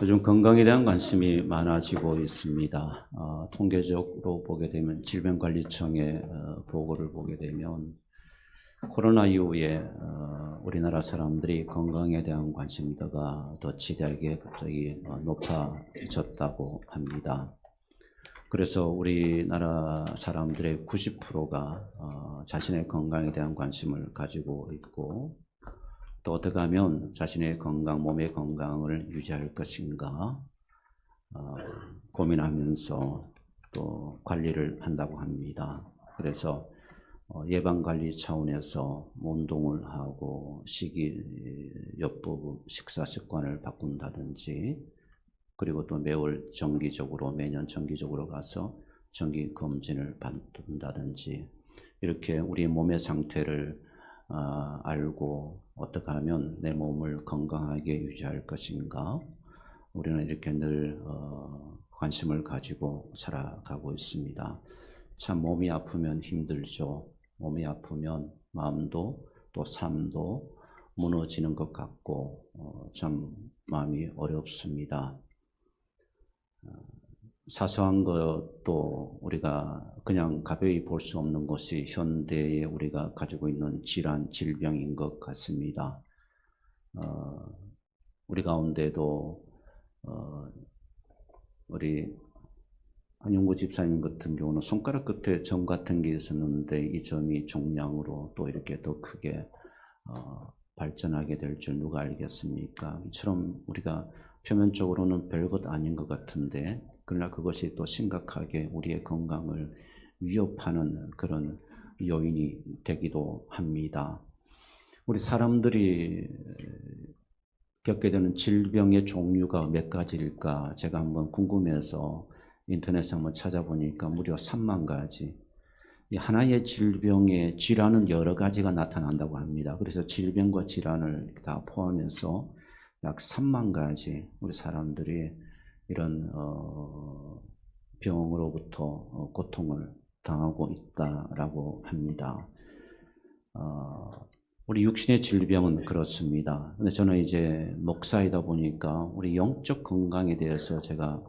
요즘 건강에 대한 관심이 많아지고 있습니다. 통계적으로 보게 되면 질병관리청의 보고를 보게 되면 코로나 이후에 우리나라 사람들이 건강에 대한 관심도가 더 지대하게 갑자기 높아졌다고 합니다. 그래서 우리나라 사람들의 90%가 자신의 건강에 대한 관심을 가지고 있고, 또 어떻게 하면 자신의 건강, 몸의 건강을 유지할 것인가 고민하면서 또 관리를 한다고 합니다. 그래서 예방관리 차원에서 운동을 하고 식이요법 식사 습관을 바꾼다든지, 그리고 또 매년 정기적으로 가서 정기 검진을 받는다든지, 이렇게 우리 몸의 상태를 알고 어떻게 하면 내 몸을 건강하게 유지할 것인가, 우리는 이렇게 늘 관심을 가지고 살아가고 있습니다. 참 몸이 아프면 힘들죠. 몸이 아프면 마음도 또 삶도 무너지는 것 같고 참 마음이 어렵습니다. 사소한 것도 우리가 그냥 가벼이 볼 수 없는 것이 현대에 우리가 가지고 있는 질환, 질병인 것 같습니다. 우리 가운데도 우리 한용구 집사님 같은 경우는 손가락 끝에 점 같은 게 있었는데 이 점이 종양으로 또 이렇게 더 크게 발전하게 될 줄 누가 알겠습니까? 이처럼 우리가 표면적으로는 별것 아닌 것 같은데, 그러나 그것이 또 심각하게 우리의 건강을 위협하는 그런 요인이 되기도 합니다. 우리 사람들이 겪게 되는 질병의 종류가 몇 가지일까 제가 한번 궁금해서 인터넷에 한번 찾아보니까 무려 3만 가지. 이 하나의 질병의 질환은 여러 가지가 나타난다고 합니다. 그래서 질병과 질환을 다 포함해서 약 3만 가지 우리 사람들이 이런 병으로부터 고통을 당하고 있다라고 합니다. 우리 육신의 질병은 그렇습니다. 근데 저는 이제 목사이다 보니까 우리 영적 건강에 대해서 제가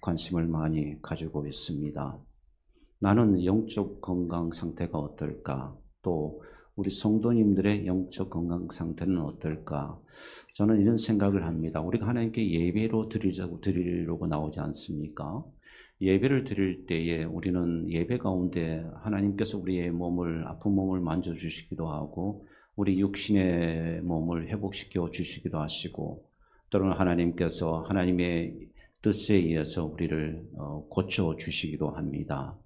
관심을 많이 가지고 있습니다. 나는 영적 건강 상태가 어떨까? 또 우리 성도님들의 영적 건강 상태는 어떨까? 저는 이런 생각을 합니다. 우리가 하나님께 예배로 드리려고 나오지 않습니까? 예배를 드릴 때에 우리는 예배 가운데 하나님께서 우리의 몸을, 아픈 몸을 만져주시기도 하고 우리 육신의 몸을 회복시켜 주시기도 하시고, 또는 하나님께서 하나님의 뜻에 의해서 우리를 고쳐주시기도 합니다.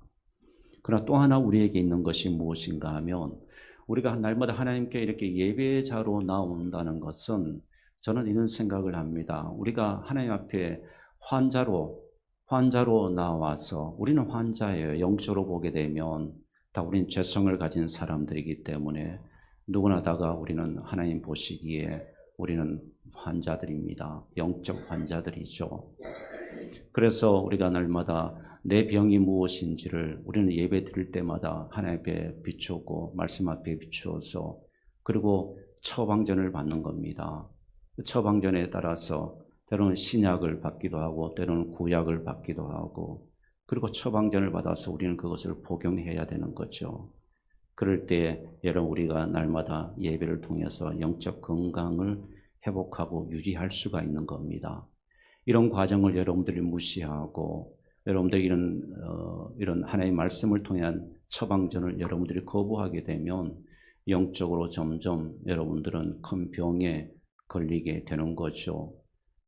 그러나 또 하나 우리에게 있는 것이 무엇인가 하면, 우리가 날마다 하나님께 이렇게 예배자로 나온다는 것은 저는 이런 생각을 합니다. 우리가 하나님 앞에 환자로 나와서, 우리는 환자예요. 영적으로 보게 되면 다 우리는 죄성을 가진 사람들이기 때문에 누구나 다가 우리는 하나님 보시기에 우리는 환자들입니다. 영적 환자들이죠. 그래서 우리가 날마다 내 병이 무엇인지를 우리는 예배 드릴 때마다 하나님 앞에 비추고 말씀 앞에 비추어서, 그리고 처방전을 받는 겁니다. 처방전에 따라서 때로는 신약을 받기도 하고 때로는 구약을 받기도 하고, 그리고 처방전을 받아서 우리는 그것을 복용해야 되는 거죠. 그럴 때 여러분, 우리가 날마다 예배를 통해서 영적 건강을 회복하고 유지할 수가 있는 겁니다. 이런 과정을 여러분들이 무시하고 여러분들이 이런 하나님의 말씀을 통한 처방전을 여러분들이 거부하게 되면 영적으로 점점 여러분들은 큰 병에 걸리게 되는 거죠.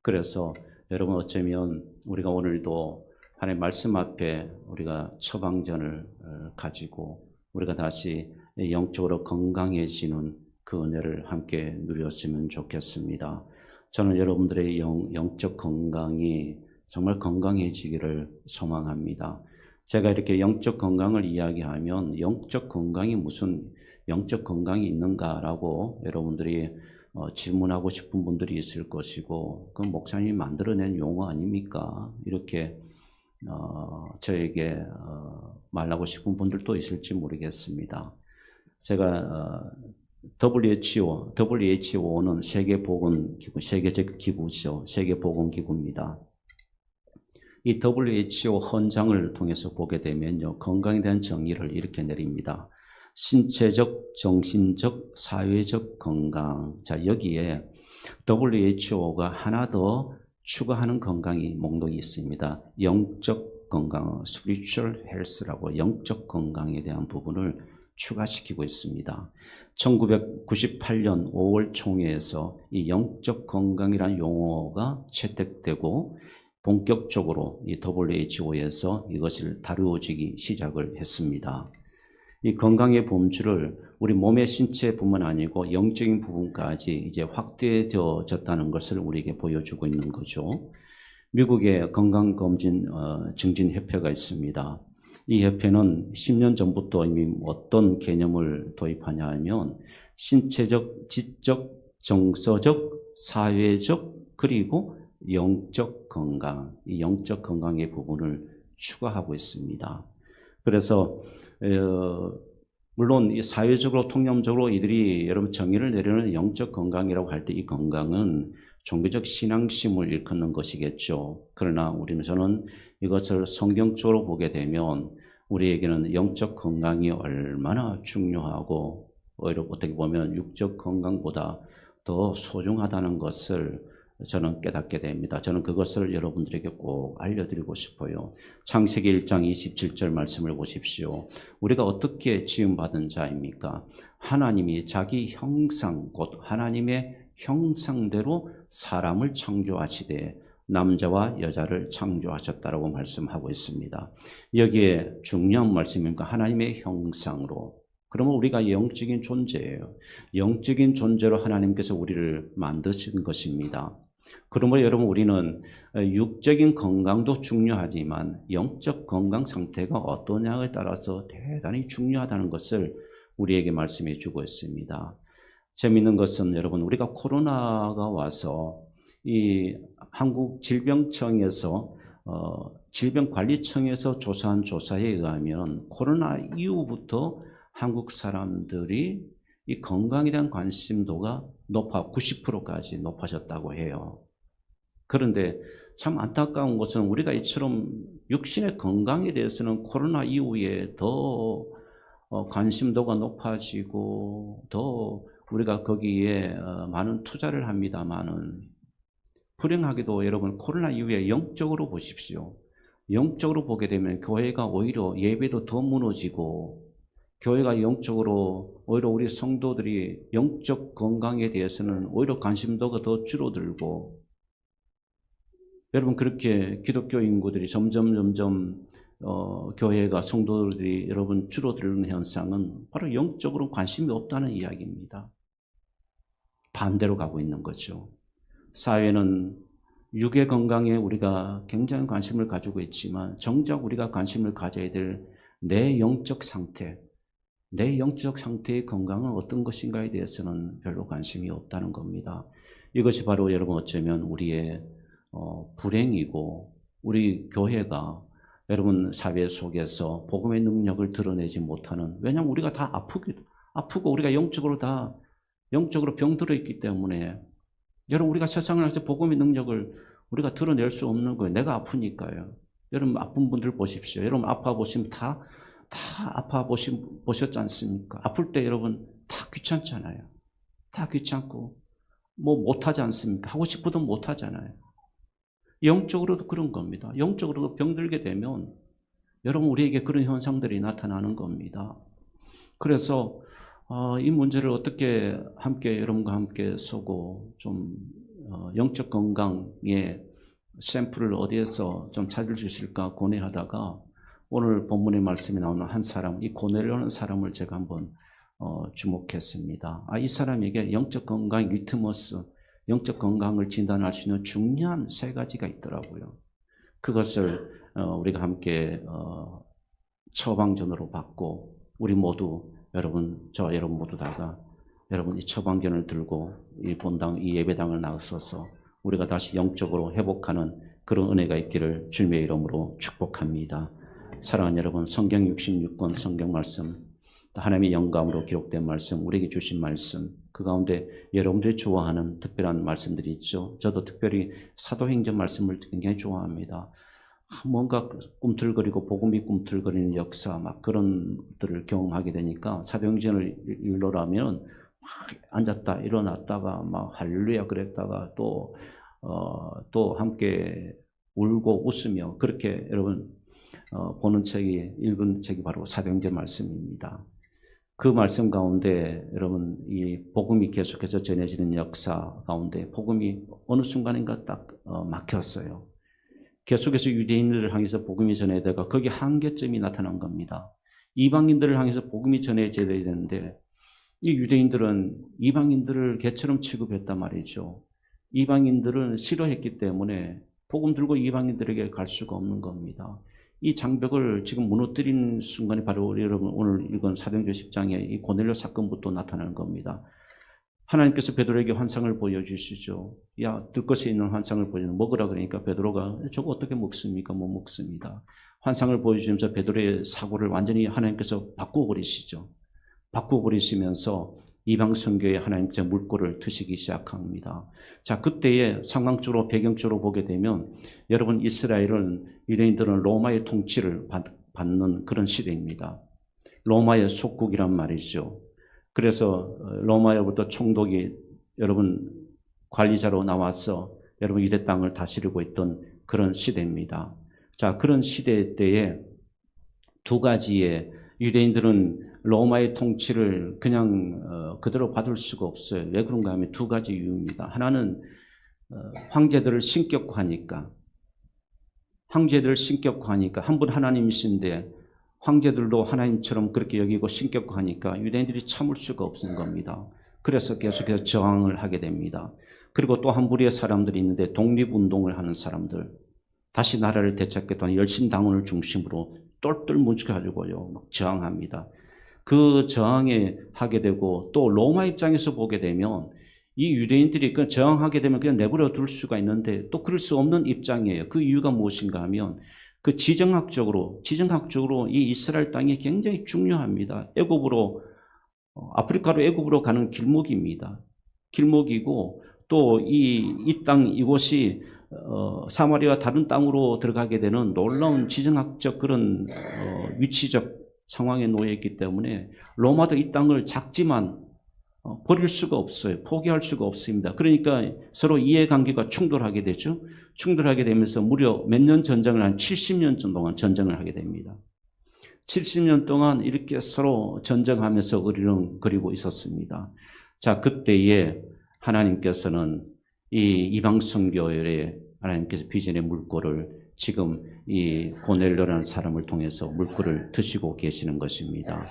그래서 여러분, 어쩌면 우리가 오늘도 하나님의 말씀 앞에 우리가 처방전을 가지고 우리가 다시 영적으로 건강해지는 그 은혜를 함께 누렸으면 좋겠습니다. 저는 여러분들의 영적 건강이 정말 건강해지기를 소망합니다. 제가 이렇게 영적 건강을 이야기하면 영적 건강이 무슨 영적 건강이 있는가라고 여러분들이 질문하고 싶은 분들이 있을 것이고, 그건 목사님이 만들어낸 용어 아닙니까? 이렇게 저에게 말하고 싶은 분들도 있을지 모르겠습니다. 제가 WHO는 세계보건기구, 세계적 기구죠. 세계보건기구입니다. 이 WHO 헌장을 통해서 보게 되면요, 건강에 대한 정의를 이렇게 내립니다. 신체적, 정신적, 사회적 건강. 자, 여기에 WHO가 하나 더 추가하는 건강이 목록이 있습니다. 영적 건강, spiritual health라고 영적 건강에 대한 부분을 추가시키고 있습니다. 1998년 5월 총회에서 이 영적 건강이라는 용어가 채택되고 본격적으로 이 WHO에서 이것을 다루어지기 시작을 했습니다. 이 건강의 범주를 우리 몸의 신체뿐만 아니고 영적인 부분까지 이제 확대되어졌다는 것을 우리에게 보여주고 있는 거죠. 미국의 건강검진 증진협회가 있습니다. 이 협회는 10년 전부터 이미 어떤 개념을 도입하냐 하면 신체적, 지적, 정서적, 사회적, 그리고 영적 건강, 이 영적 건강의 부분을 추가하고 있습니다. 그래서 물론 사회적으로 통념적으로 이들이 여러분 정의를 내리는 영적 건강이라고 할 때 이 건강은 종교적 신앙심을 일컫는 것이겠죠. 그러나 저는 이것을 성경적으로 보게 되면 우리에게는 영적 건강이 얼마나 중요하고 오히려 어떻게 보면 육적 건강보다 더 소중하다는 것을 저는 깨닫게 됩니다. 저는 그것을 여러분들에게 꼭 알려드리고 싶어요. 창세기 1장 27절 말씀을 보십시오. 우리가 어떻게 지음받은 자입니까? 하나님이 자기 형상, 곧 하나님의 형상대로 사람을 창조하시되 남자와 여자를 창조하셨다라고 말씀하고 있습니다. 여기에 중요한 말씀입니까? 하나님의 형상으로. 그러면 우리가 영적인 존재예요. 영적인 존재로 하나님께서 우리를 만드신 것입니다. 그러므로 여러분 우리는 육적인 건강도 중요하지만 영적 건강 상태가 어떠냐에 따라서 대단히 중요하다는 것을 우리에게 말씀해 주고 있습니다. 재미있는 것은 여러분 우리가 코로나가 와서 이 한국 질병청에서 질병관리청에서 조사한 조사에 의하면 코로나 이후부터 한국 사람들이 이 건강에 대한 관심도가 90%까지 높아졌다고 해요. 그런데 참 안타까운 것은 우리가 이처럼 육신의 건강에 대해서는 코로나 이후에 더 관심도가 높아지고 더 우리가 거기에 많은 투자를 합니다만은 불행하게도 여러분 코로나 이후에 영적으로 보십시오. 영적으로 보게 되면 교회가 오히려 예배도 더 무너지고 교회가 영적으로 오히려 우리 성도들이 영적 건강에 대해서는 오히려 관심도가 더 줄어들고 여러분 그렇게 기독교 인구들이 점점 교회가 성도들이 여러분 줄어드는 현상은 바로 영적으로 관심이 없다는 이야기입니다. 반대로 가고 있는 거죠. 사회는 육의 건강에 우리가 굉장히 관심을 가지고 있지만 정작 우리가 관심을 가져야 될 내 영적 상태, 내 영적 상태의 건강은 어떤 것인가에 대해서는 별로 관심이 없다는 겁니다. 이것이 바로 여러분 어쩌면 우리의 불행이고 우리 교회가 여러분 사회 속에서 복음의 능력을 드러내지 못하는 왜냐하면 우리가 다 아프고 우리가 영적으로 병들어 있기 때문에 여러분 우리가 세상을 향해서 복음의 능력을 우리가 드러낼 수 없는 거예요. 내가 아프니까요. 여러분 아픈 분들 보십시오. 여러분 아파 보시면 다 아파 보셨지 않습니까? 아플 때 여러분 다 귀찮잖아요. 다 귀찮고 뭐 못하지 않습니까? 하고 싶어도 못하잖아요. 영적으로도 그런 겁니다. 영적으로도 병들게 되면 여러분 우리에게 그런 현상들이 나타나는 겁니다. 그래서 이 문제를 어떻게 함께 여러분과 함께 서고 좀 영적 건강의 샘플을 어디에서 좀 찾을 수 있을까 고뇌하다가 오늘 본문의 말씀이 나오는 한 사람, 이 고넬료라는 사람을 제가 한번 주목했습니다. 이 사람에게 영적 건강 리트머스, 영적 건강을 진단할 수 있는 중요한 3가지가 있더라고요. 그것을 우리가 함께 처방전으로 받고 우리 모두 저와 여러분 모두 다가 여러분 이 처방전을 들고 이 본당, 이 예배당을 나서서 우리가 다시 영적으로 회복하는 그런 은혜가 있기를 주님의 이름으로 축복합니다. 사랑하는 여러분, 성경 66권 성경 말씀 하나님의 영감으로 기록된 말씀, 우리에게 주신 말씀, 그 가운데 여러분들이 좋아하는 특별한 말씀들이 있죠. 저도 특별히 사도행전 말씀을 굉장히 좋아합니다. 뭔가 꿈틀거리고 복음이 꿈틀거리는 역사 막 그런 것들을 경험하게 되니까 사도행전을 읽으라면 막 앉았다 일어났다가 막 할렐루야 그랬다가 또 함께 울고 웃으며 그렇게 여러분 보는 책이 읽은 책이 바로 사도행전 말씀입니다. 그 말씀 가운데 여러분 이 복음이 계속해서 전해지는 역사 가운데 복음이 어느 순간인가 딱 막혔어요. 계속해서 유대인들을 향해서 복음이 전해되다가 거기 한계점이 나타난 겁니다. 이방인들을 향해서 복음이 전해져야 되는데 이 유대인들은 이방인들을 개처럼 취급했단 말이죠. 이방인들은 싫어했기 때문에 복음 들고 이방인들에게 갈 수가 없는 겁니다. 이 장벽을 지금 무너뜨린 순간이 바로 우리 여러분 오늘 읽은 사도행전 10장의 이 고넬료 사건부터 나타나는 겁니다. 하나님께서 베드로에게 환상을 보여주시죠. 야, 들것이 있는 환상을 보여주는 먹으라 그러니까 베드로가 저거 어떻게 먹습니까? 못 먹습니다. 환상을 보여주면서 베드로의 사고를 완전히 하나님께서 바꾸어버리시죠. 바꾸어버리시면서 이방 선교에 하나님께서 물꼬를 트시기 시작합니다. 자, 그때의 상황적으로 배경적으로 보게 되면 여러분 이스라엘은 유대인들은 로마의 통치를 받는 그런 시대입니다. 로마의 속국이란 말이죠. 그래서 로마로부터 총독이 여러분 관리자로 나와서 여러분 유대 땅을 다스리고 있던 그런 시대입니다. 자, 그런 시대 때에 두 가지의 유대인들은 로마의 통치를 그냥 그대로 받을 수가 없어요. 왜 그런가 하면 두 가지 이유입니다. 하나는 황제들을 신격화하니까 황제들을 신격화하니까 한 분 하나님이신데 황제들도 하나님처럼 그렇게 여기고 신격화하니까 유대인들이 참을 수가 없는 겁니다. 그래서 계속해서 저항을 하게 됩니다. 그리고 또 한 부류의 사람들이 있는데 독립운동을 하는 사람들, 다시 나라를 되찾겠다는 열심당원을 중심으로 똘똘 뭉쳐가지고요 막 저항합니다. 그 저항에 하게 되고 또 로마 입장에서 보게 되면 이 유대인들이 그 저항하게 되면 그냥 내버려 둘 수가 있는데 또 그럴 수 없는 입장이에요. 그 이유가 무엇인가 하면 그 지정학적으로 이 이스라엘 땅이 굉장히 중요합니다. 애굽으로 아프리카로 애굽으로 가는 길목입니다. 길목이고 또 이 땅 이곳이 사마리아와 다른 땅으로 들어가게 되는 놀라운 지정학적 그런 위치적 상황에 놓여 있기 때문에 로마도 이 땅을 작지만 버릴 수가 없어요. 포기할 수가 없습니다. 그러니까 서로 이해관계가 충돌하게 되죠. 충돌하게 되면서 무려 몇 년 전쟁을 한 70년 동안 전쟁을 하게 됩니다. 70년 동안 이렇게 서로 전쟁하면서 으르렁거리고 있었습니다. 자, 그때에 하나님께서는 이 이방 선교회에 하나님께서 비전의 물꼬를 지금 이 고넬료라는 사람을 통해서 물꼬를 드시고 계시는 것입니다.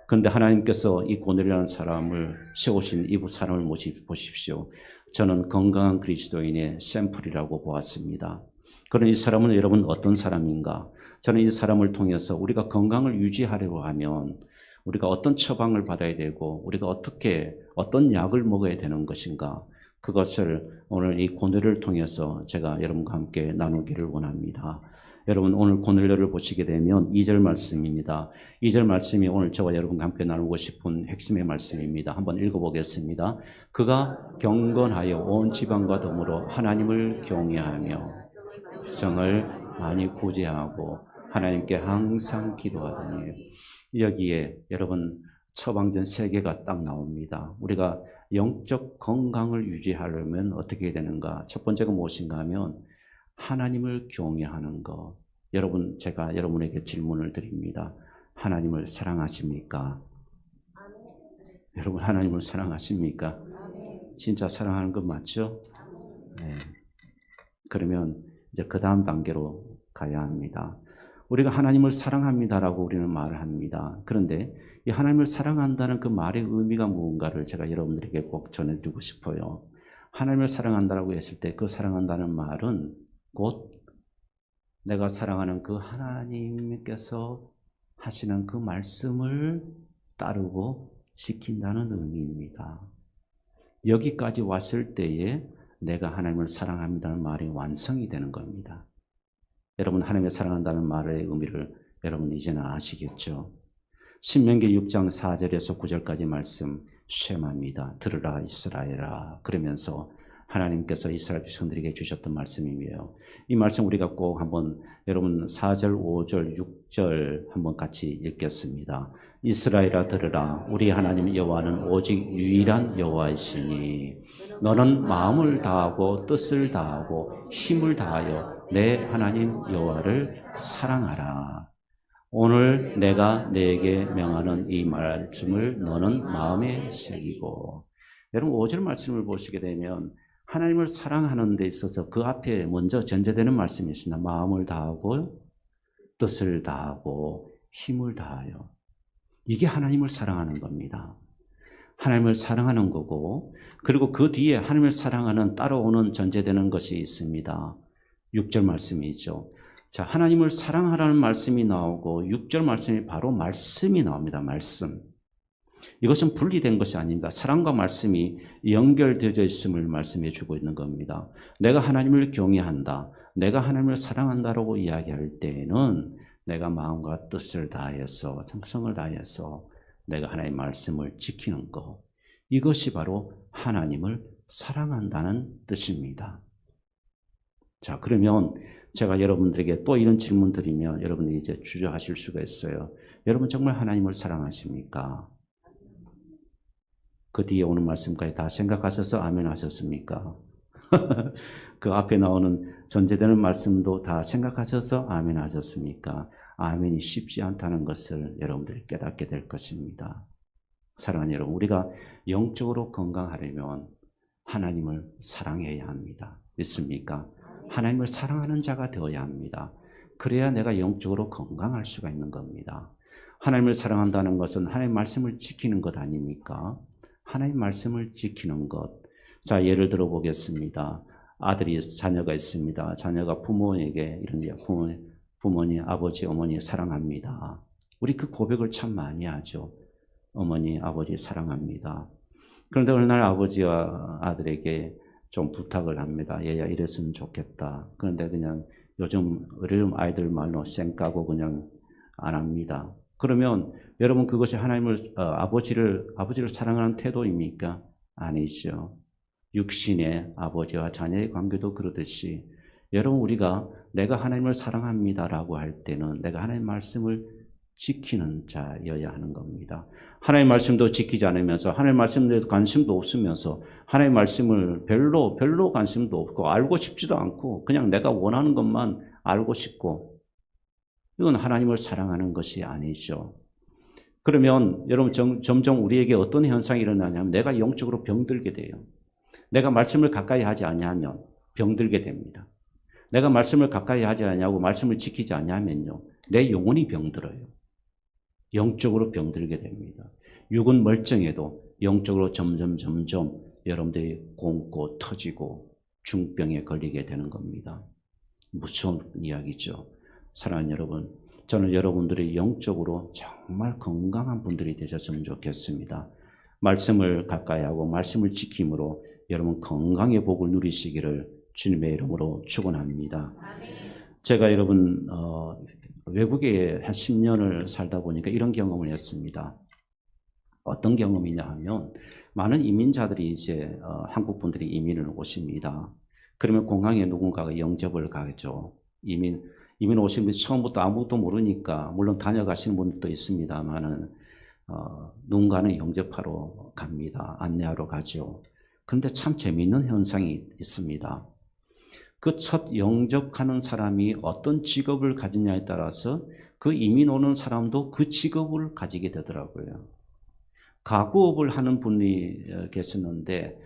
그런데 하나님께서 이 고넬료라는 사람을 세우신 이 사람을 보십시오. 저는 건강한 그리스도인의 샘플이라고 보았습니다. 그런 이 사람은 여러분 어떤 사람인가? 저는 이 사람을 통해서 우리가 건강을 유지하려고 하면 우리가 어떤 처방을 받아야 되고 우리가 어떤 약을 먹어야 되는 것인가? 그것을 오늘 이 고넬료를 통해서 제가 여러분과 함께 나누기를 원합니다. 여러분 오늘 고넬료를 보시게 되면 2절 말씀입니다. 2절 말씀이 오늘 저와 여러분과 함께 나누고 싶은 핵심의 말씀입니다. 한번 읽어보겠습니다. 그가 경건하여 온 지방과 더불어 하나님을 경외하며 정을 많이 구제하고 하나님께 항상 기도하더니 여기에 여러분 처방전 3개가 딱 나옵니다. 우리가 영적 건강을 유지하려면 어떻게 해야 되는가? 첫 번째가 무엇인가 하면 하나님을 경외하는 것. 여러분, 제가 여러분에게 질문을 드립니다. 하나님을 사랑하십니까? 여러분, 하나님을 사랑하십니까? 진짜 사랑하는 것 맞죠? 네. 그러면 이제 그 다음 단계로 가야 합니다. 우리가 하나님을 사랑합니다라고 우리는 말을 합니다. 그런데 이 하나님을 사랑한다는 그 말의 의미가 무언가를 제가 여러분들에게 꼭 전해드리고 싶어요. 하나님을 사랑한다라고 했을 때 그 사랑한다는 말은 곧 내가 사랑하는 그 하나님께서 하시는 그 말씀을 따르고 지킨다는 의미입니다. 여기까지 왔을 때에 내가 하나님을 사랑합니다는 말이 완성이 되는 겁니다. 여러분 하나님을 사랑한다는 말의 의미를 여러분 이제는 아시겠죠? 신명기 6장 4절에서 9절까지 말씀 쉐마입니다. 들으라 이스라엘아. 그러면서 하나님께서 이스라엘 백성들에게 주셨던 말씀이며, 이 말씀 우리가 꼭 한번 여러분 4절, 5절, 6절 한번 같이 읽겠습니다. 이스라엘아 들으라. 우리 하나님 여호와는 오직 유일한 여호와이시니 너는 마음을 다하고 뜻을 다하고 힘을 다하여 내 하나님 여호와를 사랑하라. 오늘 내가 네게 명하는 이 말씀을 너는 마음에 새기고. 여러분 5절 말씀을 보시게 되면 하나님을 사랑하는 데 있어서 그 앞에 먼저 전제되는 말씀이 있습니다. 마음을 다하고 뜻을 다하고 힘을 다하여. 이게 하나님을 사랑하는 겁니다. 하나님을 사랑하는 거고, 그리고 그 뒤에 하나님을 사랑하는 따라오는 전제되는 것이 있습니다. 6절 말씀이죠. 자, 하나님을 사랑하라는 말씀이 나오고 6절 말씀이 바로 말씀이 나옵니다. 말씀. 이것은 분리된 것이 아닙니다. 사랑과 말씀이 연결되어 있음을 말씀해 주고 있는 겁니다. 내가 하나님을 경외한다, 내가 하나님을 사랑한다라고 이야기할 때에는 내가 마음과 뜻을 다해서, 정성을 다해서 내가 하나님의 말씀을 지키는 것, 이것이 바로 하나님을 사랑한다는 뜻입니다. 자, 그러면 제가 여러분들에게 또 이런 질문 드리면 여러분들이 이제 주저하실 수가 있어요. 여러분 정말 하나님을 사랑하십니까? 그 뒤에 오는 말씀까지 다 생각하셔서 아멘 하셨습니까? 그 앞에 나오는 전제되는 말씀도 다 생각하셔서 아멘 하셨습니까? 아멘이 쉽지 않다는 것을 여러분들이 깨닫게 될 것입니다. 사랑하는 여러분, 우리가 영적으로 건강하려면 하나님을 사랑해야 합니다. 믿습니까? 하나님을 사랑하는 자가 되어야 합니다. 그래야 내가 영적으로 건강할 수가 있는 겁니다. 하나님을 사랑한다는 것은 하나님의 말씀을 지키는 것 아닙니까? 하나님의 말씀을 지키는 것. 자, 예를 들어 보겠습니다. 아들이 자녀가 있습니다. 자녀가 부모에게 이런 부모님, 아버지, 어머니 사랑합니다. 우리 그 고백을 참 많이 하죠. 어머니, 아버지 사랑합니다. 그런데 어느 날 아버지와 아들에게 좀 부탁을 합니다. 얘야 이랬으면 좋겠다. 그런데 그냥 요즘 아이들 말로 쌩 까고 그냥 안 합니다. 그러면 여러분 그것이 하나님을 아버지를 사랑하는 태도입니까? 아니죠. 육신의 아버지와 자녀의 관계도 그러듯이 여러분 우리가 내가 하나님을 사랑합니다라고 할 때는 내가 하나님의 말씀을 지키는 자여야 하는 겁니다. 하나님의 말씀도 지키지 않으면서 하나님의 말씀에 대해서 관심도 없으면서 하나님의 말씀을 별로 관심도 없고 알고 싶지도 않고 그냥 내가 원하는 것만 알고 싶고, 이건 하나님을 사랑하는 것이 아니죠. 그러면 여러분 점점 우리에게 어떤 현상이 일어나냐면 내가 영적으로 병들게 돼요. 내가 말씀을 가까이 하지 아니하면 병들게 됩니다. 내가 말씀을 가까이 하지 않냐고 말씀을 지키지 않냐면요, 내 영혼이 병들어요. 영적으로 병들게 됩니다. 육은 멀쩡해도 영적으로 점점 여러분들이 곪고 터지고 중병에 걸리게 되는 겁니다. 무서운 이야기죠. 사랑하는 여러분, 저는 여러분들이 영적으로 정말 건강한 분들이 되셨으면 좋겠습니다. 말씀을 가까이 하고 말씀을 지킴으로 여러분 건강의 복을 누리시기를 주님의 이름으로 축원합니다. 제가 여러분 외국에 한 10년을 살다 보니까 이런 경험을 했습니다. 어떤 경험이냐 하면 많은 이민자들이 이제 한국 분들이 이민을 오십니다. 그러면 공항에 누군가가 영접을 가죠. 이민 오신 분이 처음부터 아무것도 모르니까 물론 다녀가시는 분도 있습니다만은 누군가는 영접하러 갑니다. 안내하러 가죠. 그런데 참 재미있는 현상이 있습니다. 그 첫 영접하는 사람이 어떤 직업을 가지냐에 따라서 그 이민 오는 사람도 그 직업을 가지게 되더라고요. 가구업을 하는 분이 계셨는데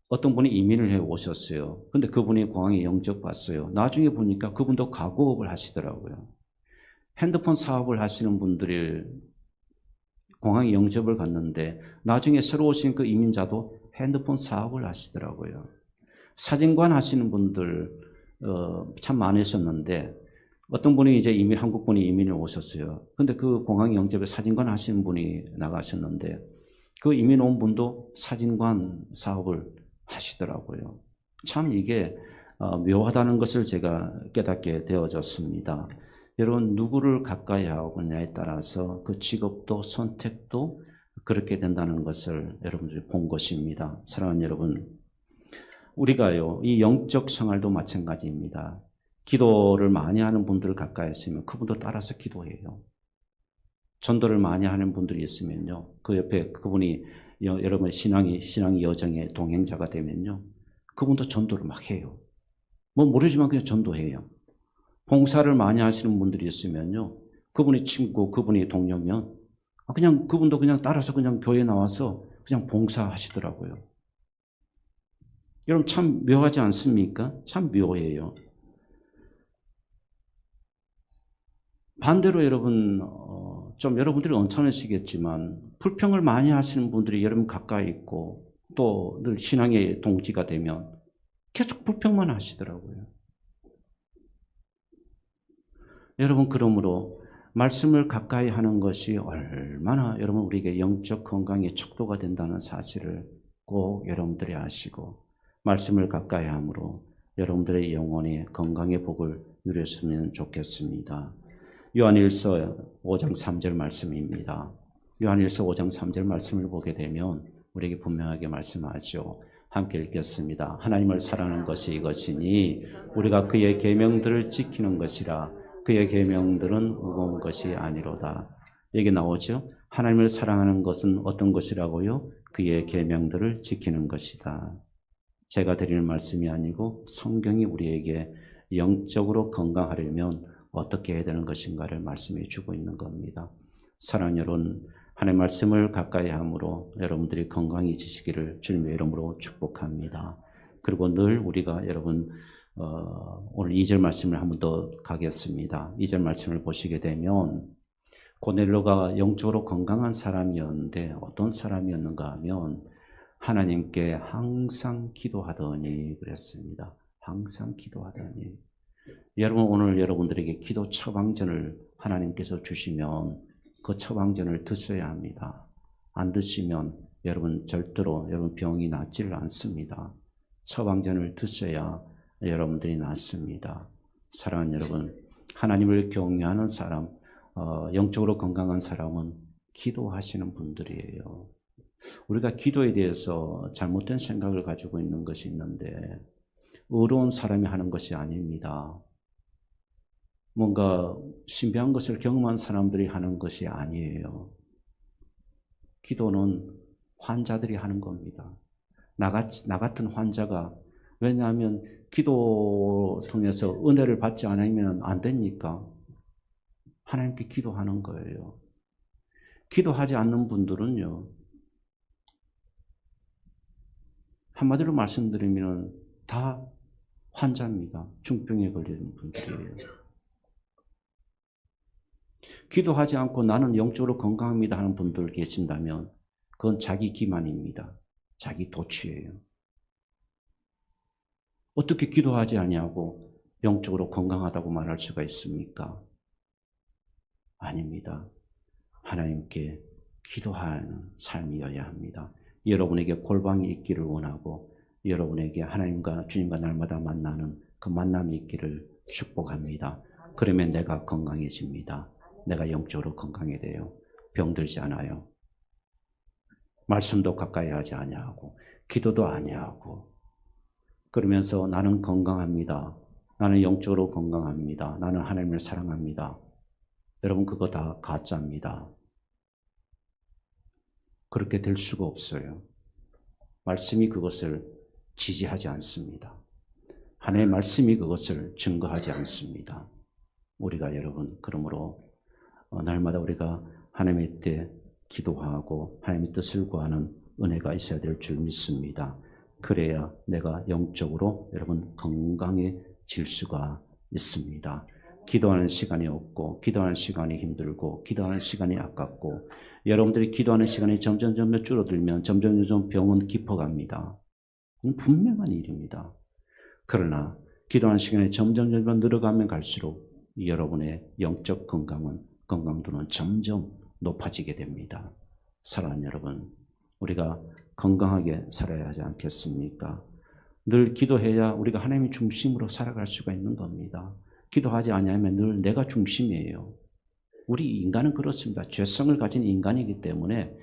어떤 분이 이민을 해 오셨어요. 근데 그분이 공항에 영접받았어요. 나중에 보니까 그분도 가구업을 하시더라고요. 핸드폰 사업을 하시는 분들이 공항에 영접을 갔는데 나중에 새로 오신 그 이민자도 핸드폰 사업을 하시더라고요. 사진관 하시는 분들 참 많으셨는데 어떤 분이 이제 한국 분이 이민을 오셨어요. 근데 그 공항 영접에 사진관 하시는 분이 나가셨는데 그 이민 온 분도 사진관 사업을 하시더라고요. 참 이게 묘하다는 것을 제가 깨닫게 되어졌습니다. 여러분 누구를 가까이 하느냐에 따라서 그 직업도 선택도 그렇게 된다는 것을 여러분들이 본 것입니다. 사랑하는 여러분, 우리가요 이 영적 생활도 마찬가지입니다. 기도를 많이 하는 분들을 가까이 있으면 그분도 따라서 기도해요. 전도를 많이 하는 분들이 있으면요, 그 옆에 그분이 여러분 신앙의 여정의 동행자가 되면요, 그분도 전도를 막 해요. 뭐 모르지만 그냥 전도해요. 봉사를 많이 하시는 분들이 있으면요, 그분이 친구, 그분이 동료면 그냥 그분도 그냥 따라서 그냥 교회에 나와서 그냥 봉사하시더라고요. 여러분 참 묘하지 않습니까? 참 묘해요. 반대로 여러분 좀 여러분들이 언짢으시겠지만 불평을 많이 하시는 분들이 여러분 가까이 있고 또 늘 신앙의 동지가 되면 계속 불평만 하시더라고요. 여러분 그러므로 말씀을 가까이 하는 것이 얼마나 여러분 우리에게 영적 건강의 척도가 된다는 사실을 꼭 여러분들이 아시고 말씀을 가까이 함으로 여러분들의 영혼의 건강의 복을 누렸으면 좋겠습니다. 요한일서 5장 3절 말씀입니다. 요한일서 5장 3절 말씀을 보게 되면 우리에게 분명하게 말씀하죠. 함께 읽겠습니다. 하나님을 사랑하는 것이 이것이니 우리가 그의 계명들을 지키는 것이라. 그의 계명들은 무거운 것이 아니로다. 여기 나오죠. 하나님을 사랑하는 것은 어떤 것이라고요? 그의 계명들을 지키는 것이다. 제가 드리는 말씀이 아니고 성경이 우리에게 영적으로 건강하려면 어떻게 해야 되는 것인가를 말씀해 주고 있는 겁니다. 사랑하는 여러분, 하나님의 말씀을 가까이 함으로 여러분들이 건강해지시기를 주님의 이름으로 축복합니다. 그리고 늘 우리가 여러분 오늘 2절 말씀을 한 번 더 가겠습니다. 2절 말씀을 보시게 되면 고넬료가 영적으로 건강한 사람이었는데 어떤 사람이었는가 하면 하나님께 항상 기도하더니 그랬습니다. 항상 기도하더니. 여러분 오늘 여러분들에게 기도 처방전을 하나님께서 주시면 그 처방전을 드셔야 합니다. 안 드시면 여러분 절대로 여러분 병이 낫지를 않습니다. 처방전을 드셔야 여러분들이 낫습니다. 사랑하는 여러분, 하나님을 경외하는 사람, 영적으로 건강한 사람은 기도하시는 분들이에요. 우리가 기도에 대해서 잘못된 생각을 가지고 있는 것이 있는데 의로운 사람이 하는 것이 아닙니다. 뭔가 신비한 것을 경험한 사람들이 하는 것이 아니에요. 기도는 환자들이 하는 겁니다. 나 같은 환자가, 왜냐하면 기도 통해서 은혜를 받지 않으면 안 되니까 하나님께 기도하는 거예요. 기도하지 않는 분들은요, 한마디로 말씀드리면 다 환자입니다. 중병에 걸리는 분들이에요. 기도하지 않고 나는 영적으로 건강합니다 하는 분들 계신다면 그건 자기 기만입니다. 자기 도취예요. 어떻게 기도하지 아니하고 영적으로 건강하다고 말할 수가 있습니까? 아닙니다. 하나님께 기도하는 삶이어야 합니다. 여러분에게 골방이 있기를 원하고 여러분에게 하나님과 주님과 날마다 만나는 그 만남이 있기를 축복합니다. 그러면 내가 건강해집니다. 내가 영적으로 건강해져요. 병들지 않아요. 말씀도 가까이 하지 아니하고 기도도 아니하고 그러면서 나는 건강합니다. 나는 영적으로 건강합니다. 나는 하나님을 사랑합니다. 여러분 그거 다 가짜입니다. 그렇게 될 수가 없어요. 말씀이 그것을 지지하지 않습니다. 하나님의 말씀이 그것을 증거하지 않습니다. 우리가 여러분 그러므로 날마다 우리가 하나님의 때 기도하고 하나님의 뜻을 구하는 은혜가 있어야 될 줄 믿습니다. 그래야 내가 영적으로 여러분 건강해질 수가 있습니다. 기도하는 시간이 없고 기도하는 시간이 힘들고 기도하는 시간이 아깝고 여러분들이 기도하는 시간이 점점 줄어들면 점점 병은 깊어갑니다. 분명한 일입니다. 그러나 기도하는 시간이 점점 늘어가면 갈수록 여러분의 영적 건강도는 점점 높아지게 됩니다. 사랑하는 여러분, 우리가 건강하게 살아야 하지 않겠습니까? 늘 기도해야 우리가 하나님의 중심으로 살아갈 수가 있는 겁니다. 기도하지 않으면 늘 내가 중심이에요. 우리 인간은 그렇습니다. 죄성을 가진 인간이기 때문에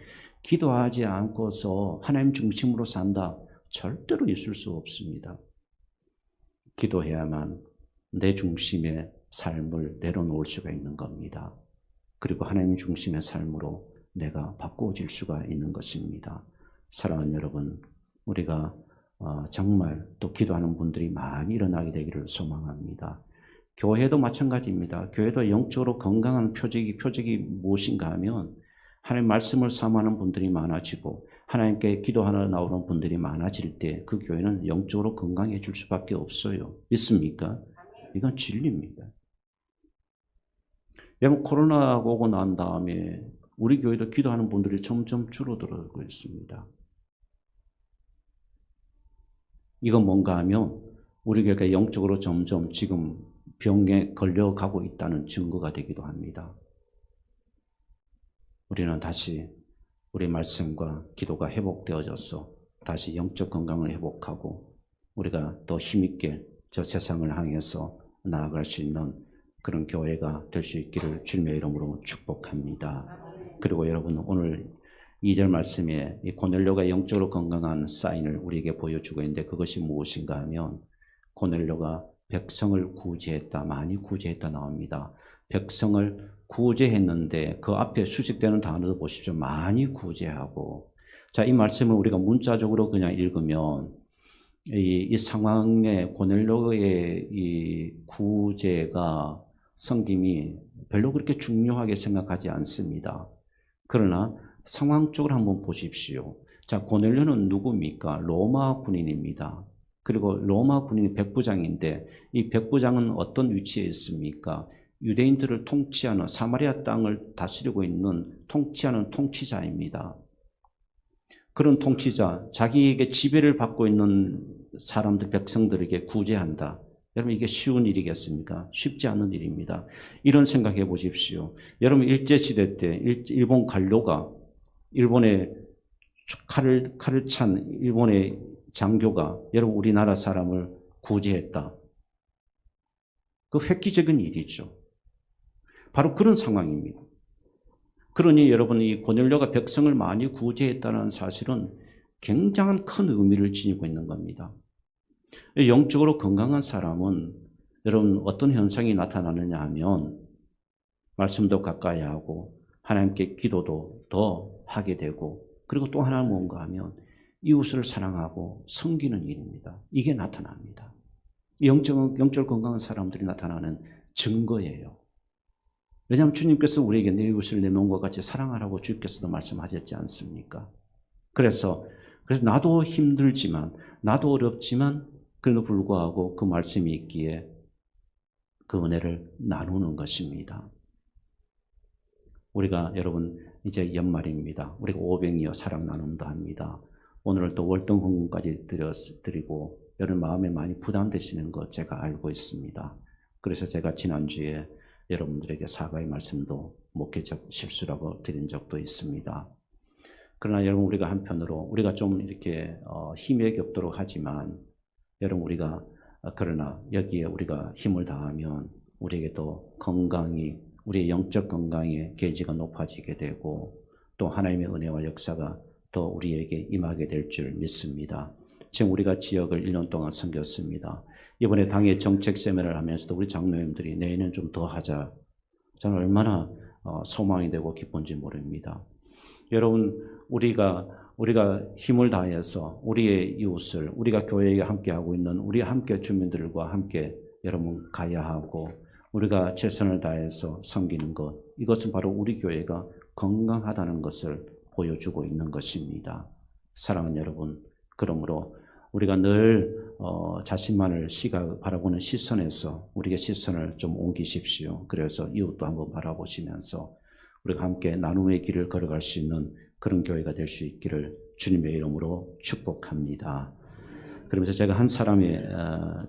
기도하지 않고서 하나님 중심으로 산다. 절대로 있을 수 없습니다. 기도해야만 내 중심의 삶을 내려놓을 수가 있는 겁니다. 그리고 하나님 중심의 삶으로 내가 바꾸어질 수가 있는 것입니다. 사랑하는 여러분, 우리가 정말 또 기도하는 분들이 많이 일어나게 되기를 소망합니다. 교회도 마찬가지입니다. 교회도 영적으로 건강한 표적이 무엇인가 하면 하나님 말씀을 사모하는 분들이 많아지고 하나님께 기도하러 나오는 분들이 많아질 때 그 교회는 영적으로 건강해질 수밖에 없어요. 믿습니까? 이건 진리입니다. 여러분, 코로나가 오고 난 다음에 우리 교회도 기도하는 분들이 점점 줄어들고 있습니다. 이건 뭔가 하면 우리 교회가 영적으로 점점 지금 병에 걸려가고 있다는 증거가 되기도 합니다. 우리는 다시 우리 말씀과 기도가 회복되어져서 다시 영적 건강을 회복하고 우리가 더 힘있게 저 세상을 향해서 나아갈 수 있는 그런 교회가 될 수 있기를 주님의 이름으로 축복합니다. 그리고 여러분, 오늘 2절 말씀에 이 고넬료가 영적으로 건강한 사인을 우리에게 보여주고 있는데 그것이 무엇인가 하면 고넬료가 백성을 구제했다, 많이 구제했다 나옵니다. 백성을 구제했는데 그 앞에 수식되는 단어도 보십시오. 많이 구제하고. 자, 이 말씀을 우리가 문자적으로 그냥 읽으면 이 상황에 고넬료의 이 구제가 섬김이 별로 그렇게 중요하게 생각하지 않습니다. 그러나 상황적으로 한번 보십시오. 자, 고넬료는 누굽니까? 로마 군인입니다. 그리고 로마 군인이 백부장인데 이 백부장은 어떤 위치에 있습니까? 유대인들을 통치하는 사마리아 땅을 다스리고 있는 통치하는 통치자입니다. 그런 통치자, 자기에게 지배를 받고 있는 사람들, 백성들에게 구제한다. 여러분, 이게 쉬운 일이겠습니까? 쉽지 않은 일입니다. 이런 생각해 보십시오. 여러분, 일제시대 때 일본 관료가 일본의 칼을 찬 일본의 장교가 여러분 우리나라 사람을 구제했다. 그 획기적인 일이죠. 바로 그런 상황입니다. 그러니 여러분, 이 고넬료가 백성을 많이 구제했다는 사실은 굉장한 큰 의미를 지니고 있는 겁니다. 영적으로 건강한 사람은 여러분 어떤 현상이 나타나느냐 하면 말씀도 가까이 하고 하나님께 기도도 더 하게 되고 그리고 또 하나 뭔가 하면 이웃을 사랑하고 섬기는 일입니다. 이게 나타납니다. 영적 건강한 사람들이 나타나는 증거예요. 왜냐하면 주님께서 우리에게 내 이웃을 내 몸과 같이 사랑하라고 주께서도 말씀하셨지 않습니까? 그래서 나도 힘들지만 나도 어렵지만 그래도 불구하고 그 말씀이 있기에 그 은혜를 나누는 것입니다. 우리가 여러분 이제 연말입니다. 우리가 오병이어 사랑 나눔도 합니다. 오늘 또 월등 헌금까지 드리고 여러분 마음에 많이 부담되시는 것 제가 알고 있습니다. 그래서 제가 지난주에 여러분들에게 사과의 말씀도 목회적 실수라고 드린 적도 있습니다. 그러나 여러분 우리가 한편으로 우리가 좀 이렇게 힘에 겹도록 하지만 여러분 우리가 그러나 여기에 우리가 힘을 다하면 우리에게도 건강이 우리의 영적 건강의 게이지가 높아지게 되고 또 하나님의 은혜와 역사가 더 우리에게 임하게 될 줄 믿습니다. 지금 우리가 지역을 1년 동안 섬겼습니다. 이번에 당의 정책 세미나를 하면서도 우리 장로님들이 내년은 좀 더 하자. 저는 얼마나 소망이 되고 기쁜지 모릅니다. 여러분 우리가 힘을 다해서 우리의 이웃을 우리가 교회에 함께하고 있는 우리 함께 주민들과 함께 여러분 가야 하고 우리가 최선을 다해서 섬기는 것 이것은 바로 우리 교회가 건강하다는 것을 보여주고 있는 것입니다. 사랑하는 여러분, 그러므로 우리가 늘 자신만을 바라보는 시선에서 우리의 시선을 좀 옮기십시오. 그래서 이웃도 한번 바라보시면서 우리가 함께 나눔의 길을 걸어갈 수 있는 그런 교회가 될 수 있기를 주님의 이름으로 축복합니다. 그러면서 제가 한 사람의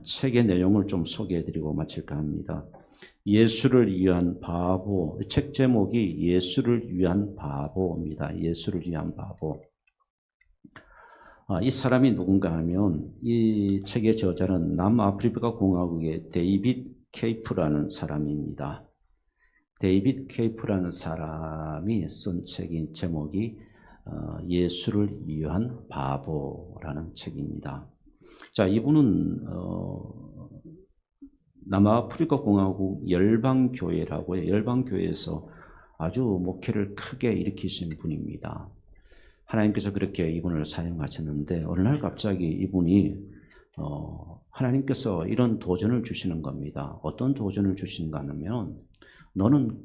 책의 내용을 좀 소개해드리고 마칠까 합니다. 예수를 위한 바보. 책 제목이 예수를 위한 바보입니다. 예수를 위한 바보. 이 사람이 누군가 하면 이 책의 저자는 남아프리카 공화국의 데이빗 케이프라는 사람입니다. 데이빗 케이프라는 사람이 쓴 책인 제목이 예수를 위한 바보라는 책입니다. 자, 이분은 남아프리카 공화국 열방교회라고요. 열방교회에서 아주 목회를 크게 일으키신 분입니다. 하나님께서 그렇게 이분을 사용하셨는데 어느 날 갑자기 이분이 하나님께서 이런 도전을 주시는 겁니다. 어떤 도전을 주시는가 하면 너는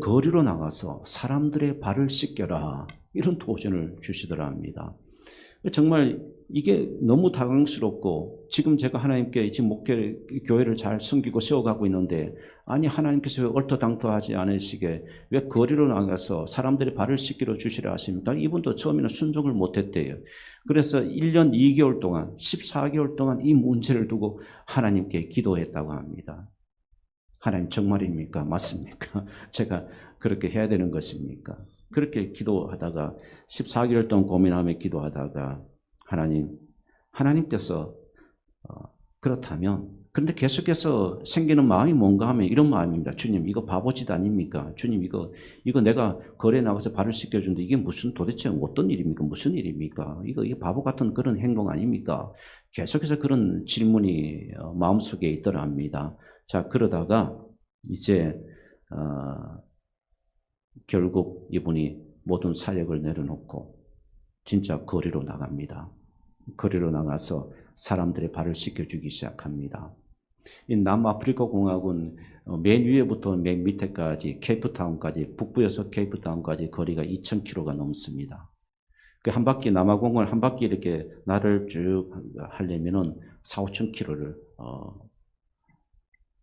거리로 나가서 사람들의 발을 씻겨라. 이런 도전을 주시더라 합니다. 정말 이게 너무 당황스럽고 지금 제가 하나님께 지금 교회를 잘 섬기고 세워가고 있는데 아니 하나님께서 왜 얼토당토하지 않으시게 왜 거리로 나가서 사람들의 발을 씻기러 주시라 하십니까? 이분도 처음에는 순종을 못했대요. 그래서 1년 2개월 동안 14개월 동안 이 문제를 두고 하나님께 기도했다고 합니다. 하나님 정말입니까? 맞습니까? 제가 그렇게 해야 되는 것입니까? 그렇게 기도하다가 14개월 동안 고민하며 기도하다가 하나님께서 그렇다면 그런데 계속해서 생기는 마음이 뭔가 하면 이런 마음입니다. 주님 이거 바보짓 아닙니까? 주님 이거 내가 거리에 나가서 발을 씻겨주는데 이게 도대체 어떤 일입니까? 무슨 일입니까? 이거 바보 같은 그런 행동 아닙니까? 계속해서 그런 질문이 마음속에 있더라 합니다. 자, 그러다가 이제 결국 이분이 모든 사역을 내려놓고 진짜 거리로 나갑니다. 거리로 나가서 사람들의 발을 씻겨주기 시작합니다. 이 남아프리카 공화국은 맨 위에부터 맨 밑에까지 케이프타운까지 북부에서 케이프타운까지 거리가 2,000km가 넘습니다. 그 한 바퀴 남아공을 한 바퀴 이렇게 나를 쭉 하려면은 4,000-5,000km를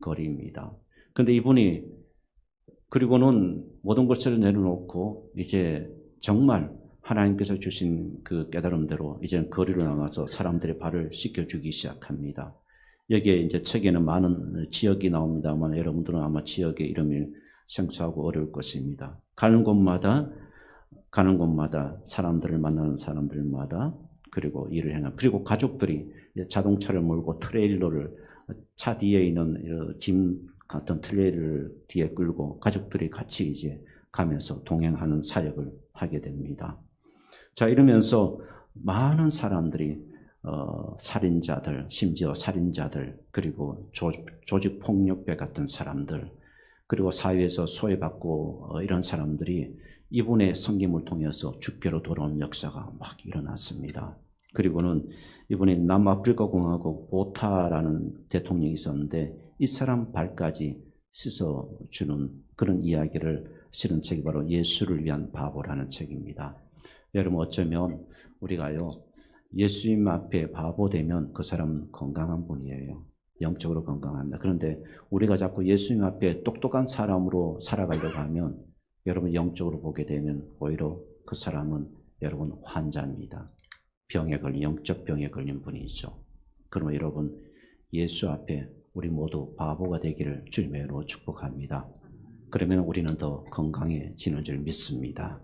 거리입니다. 그런데 이분이 그리고는 모든 것을 내려놓고 이제 정말 하나님께서 주신 그 깨달음대로 이제는 거리로 나가서 사람들의 발을 씻겨주기 시작합니다. 여기에 이제 책에는 많은 지역이 나옵니다만 여러분들은 아마 지역의 이름을 생소하고 어려울 것입니다. 가는 곳마다 사람들을 만나는 사람들마다 그리고 일을 행한 그리고 가족들이 자동차를 몰고 트레일러를 차 뒤에 있는 짐 같은 트레일러를 뒤에 끌고 가족들이 같이 이제 가면서 동행하는 사역을 하게 됩니다. 자, 이러면서 많은 사람들이 살인자들, 심지어 살인자들, 그리고 조직폭력배 같은 사람들, 그리고 사회에서 소외받고 이런 사람들이 이분의 섬김을 통해서 주께로 돌아오는 역사가 막 일어났습니다. 그리고는 이분이 남아프리카 공화국 보타라는 대통령이 있었는데 이 사람 발까지 씻어주는 그런 이야기를 실은 책이 바로 예수를 위한 바보라는 책입니다. 여러분 어쩌면 우리가요 예수님 앞에 바보 되면 그 사람은 건강한 분이에요. 영적으로 건강합니다. 그런데 우리가 자꾸 예수님 앞에 똑똑한 사람으로 살아가려고 하면 여러분 영적으로 보게 되면 오히려 그 사람은 여러분 환자입니다. 영적 병에 걸린 분이죠. 그러면 여러분 예수 앞에 우리 모두 바보가 되기를 주님의 이름으로 축복합니다. 그러면 우리는 더 건강해지는 줄 믿습니다.